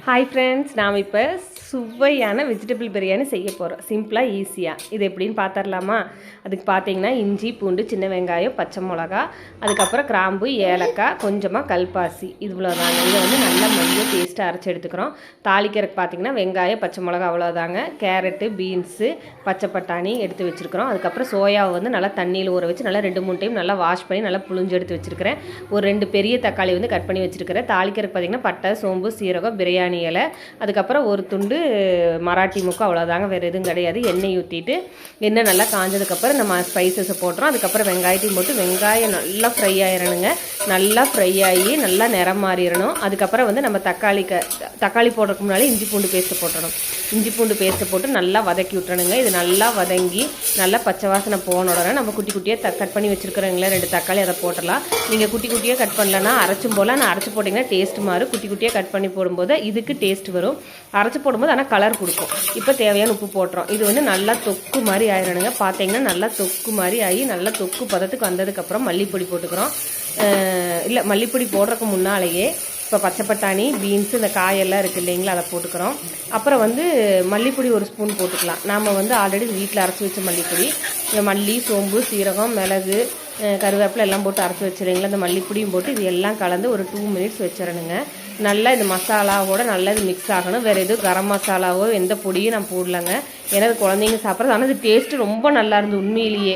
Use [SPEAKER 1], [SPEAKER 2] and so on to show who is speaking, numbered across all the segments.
[SPEAKER 1] Hi friends, நாம் இப்போ சுவையான வெஜிடபிள் பிரியாணி செய்ய போகிறோம். சிம்பிளாக ஈஸியாக. இது எப்படின்னு பார்த்துடலாமா? அதுக்கு பார்த்தீங்கன்னா இஞ்சி, பூண்டு, சின்ன வெங்காயம், பச்சை மிளகா, அதுக்கப்புறம் கிராம்பு, ஏலக்காய், கொஞ்சமாக கல்பாசி, இவ்வளோதாங்க. இதை வந்து நல்லா மைய பேஸ்ட்டாக அரைச்சி எடுத்துக்கிறோம். தாளிக்கிறதுக்கு பார்த்தீங்கன்னா வெங்காயம், பச்சை மிளகா, அவ்வளோதாங்க. கேரட்டு, பீன்ஸு, பச்சை பட்டாணி எடுத்து வச்சுருக்கிறோம். அதுக்கப்புறம் சோயாவை வந்து நல்லா தண்ணியில் ஊற வச்சு நல்லா 2-3 டைம் நல்லா வாஷ் பண்ணி நல்லா புழிஞ்சு எடுத்து வச்சுருக்கிறேன். ஒரு 2 பெரிய தக்காளி வந்து கட் பண்ணி வச்சுருக்கிறேன். தாளிக்கிறதுக்கு பார்த்தீங்கன்னா பட்டை, சோம்பு, சீரகம், பிரியாணி இலை, அதுக்கப்புறம் ஒரு துண்டு மராட்டி முக்கு, அவ்வளோதாங்க. வேறு எதுவும் கிடையாது. எண்ணெய் ஊற்றிட்டு எண்ணெய் நல்லா காஞ்சதுக்கப்புறம் நம்ம ஸ்பைசஸை போட்டுறோம். அதுக்கப்புறம் வெங்காயத்தையும் போட்டு வெங்காயம் நல்லா ஃப்ரை ஆயிடணுங்க. நல்லா ஃப்ரை ஆகி நல்லா நிறம் மாறிடணும். அதுக்கப்புறம் வந்து நம்ம தக்காளி போடுறதுக்கு முன்னாடி இஞ்சி பூண்டு பேஸ்ட்டு போட்டுடணும். இஞ்சி பூண்டு பேஸ்ட்டை போட்டு நல்லா வதக்கி விட்டுறணுங்க. இது நல்லா வதங்கி நல்லா பச்சை வாசனை போன உடனே நம்ம குட்டி குட்டியாக கட் பண்ணி வச்சுருக்கிறோங்களா 2 தக்காளி, அதை போட்டலாம். நீங்கள் குட்டி குட்டியாக கட் பண்ணலன்னா அரைச்சும் போல் நான் அரைச்சி போட்டிங்கன்னா டேஸ்ட் மாறும். குட்டி குட்டியாக கட் பண்ணி போடும்போது இதுக்கு டேஸ்ட் வரும். அரைச்சி போடும்போது ஆனால் கலர் கொடுக்கும். இப்போ தேவையான உப்பு போட்டுறோம். இது வந்து நல்லா தொக்கு மாதிரி ஆயிடணுங்க. பார்த்தீங்கன்னா நல்லா தொக்கு மாதிரி ஆகி நல்லா தொக்கு பதத்துக்கு வந்ததுக்கப்புறம் மல்லிப்பொடி போட்டுக்கிறோம். இல்லை, மல்லிப்பொடி போடுறதுக்கு முன்னாலேயே இப்போ பச்சை பட்டாணி, பீன்ஸு, இந்த காயெல்லாம் இருக்குது இல்லைங்களா, அதை போட்டுக்கிறோம். அப்புறம் வந்து மல்லிப்பொடி 1 ஸ்பூன் போட்டுக்கலாம். நாம் வந்து ஆல்ரெடி வீட்டில் அரைச்சி வச்ச மல்லிப்பொடி, மல்லி, சோம்பு, சீரகம், மிளகு, கருவேப்பிலை எல்லாம் போட்டு அரைச்சி வச்சுருங்களா. இந்த மல்லிப்பொடியும் போட்டு இது எல்லாம் கலந்து ஒரு 2 மினிட்ஸ் வச்சிடணுங்க. நல்லா இந்த மசாலாவோட நல்லா இது மிக்ஸ் ஆகணும். வேறு எதுவும் கரம் மசாலாவோ எந்த பொடியும் நான் போடலைங்க. ஏன்னா அது குழந்தைங்க சாப்பிட்றது. ஆனால் அது டேஸ்ட்டு ரொம்ப நல்லா இருந்து உண்மையிலேயே.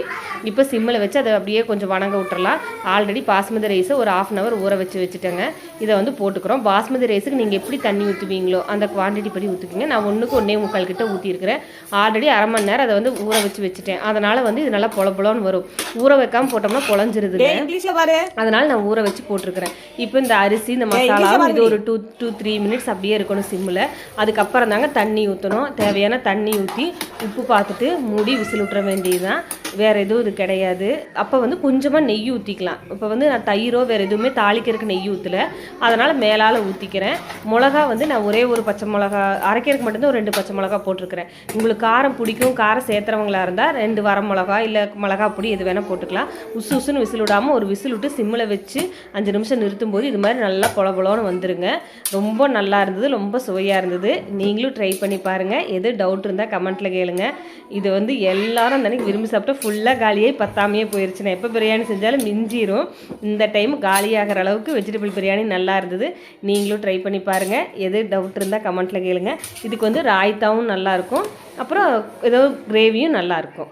[SPEAKER 1] இப்போ சிம்மில் வச்சு அதை அப்படியே கொஞ்சம் வணங்க விட்டுறலாம். ஆல்ரெடி பாஸ்மதி ரைஸை ஒரு 1/2 hour ஊற வச்சுட்டேங்க. இதை வந்து போட்டுக்கிறோம். பாஸ்மதி ரைஸுக்கு நீங்கள் எப்படி தண்ணி ஊற்றுவீங்களோ அந்த குவான்டிட்டி படி ஊற்றிக்கிங்க. நான் 1க்கு 1.25 கிட்ட ஊற்றிருக்கிறேன். ஆல்ரெடி 1/2 மணி நேரம் அதை வந்து ஊற வச்சுட்டேன். அதனால் வந்து இது நல்லா பொலன்னு வரும். ஊற வைக்காமல் போட்டோம்னா குழஞ்சிருதுங்க. அதனால் நான் ஊற வச்சு போட்டிருக்கிறேன். இப்போ இந்த அரிசி, இந்த மசாலா இது ஒரு 2-3 மினிட்ஸ் அப்படியே இருக்கணும் சிம்மில். அதுக்கப்புறம் தாங்க தண்ணி ஊற்றணும். தேவையான தண்ணி ஊற்றி உப்பு பார்த்துட்டு மூடி விசில் விட்டுற வேண்டியதுதான். வேறு எதுவும் இது கிடையாது. அப்போ வந்து கொஞ்சமாக நெய் ஊற்றிக்கலாம். இப்போ வந்து நான் தயிரோ வேறு எதுவுமே தாளிக்கிறதுக்கு நெய் ஊற்றலை. அதனால் மேலால் ஊற்றிக்கிறேன். மிளகா வந்து நான் ஒரே ஒரு பச்சை மிளகா, அரைக்கிறதுக்கு மட்டும்தான் ஒரு 2 பச்சை மிளகா போட்டிருக்கிறேன். உங்களுக்கு காரம் பிடிக்கும், காரம் சேர்த்துறவங்களா இருந்தால் 2 வர மிளகா இல்லை மிளகா பொடி எது வேணால் போட்டுக்கலாம். உசுன்னு விசில் விடாமல் ஒரு விசில் விட்டு சிம்மில் வச்சு 5 நிமிஷம் நிறுத்தும் போது இது மாதிரி நல்லா பொலன்னு வந்துருங்க. ரொம்ப நல்லா இருந்தது, ரொம்ப சுவையாக இருந்தது. நீங்களும் ட்ரை பண்ணி பாருங்கள். எது டவுட் இருந்தால் கமெண்ட்டில் கேளுங்க. இது வந்து எல்லாரும் அன்றைக்கி விரும்பி சாப்பிட்டு ஃபுல்லாக காலியாகி பத்தாமையே போயிடுச்சு. நான் எப்போ பிரியாணி செஞ்சாலும் மிஞ்சிரும். இந்த டைம் காலியாகிற அளவுக்கு வெஜிடபிள் பிரியாணி நல்லா இருந்தது. நீங்களும் ட்ரை பண்ணி பாருங்கள். எது டவுட் இருந்தால் கமெண்ட்டில் கேளுங்க. இதுக்கு வந்து ராய்த்தாவும் நல்லாயிருக்கும். அப்புறம் ஏதோ கிரேவியும் நல்லாயிருக்கும்.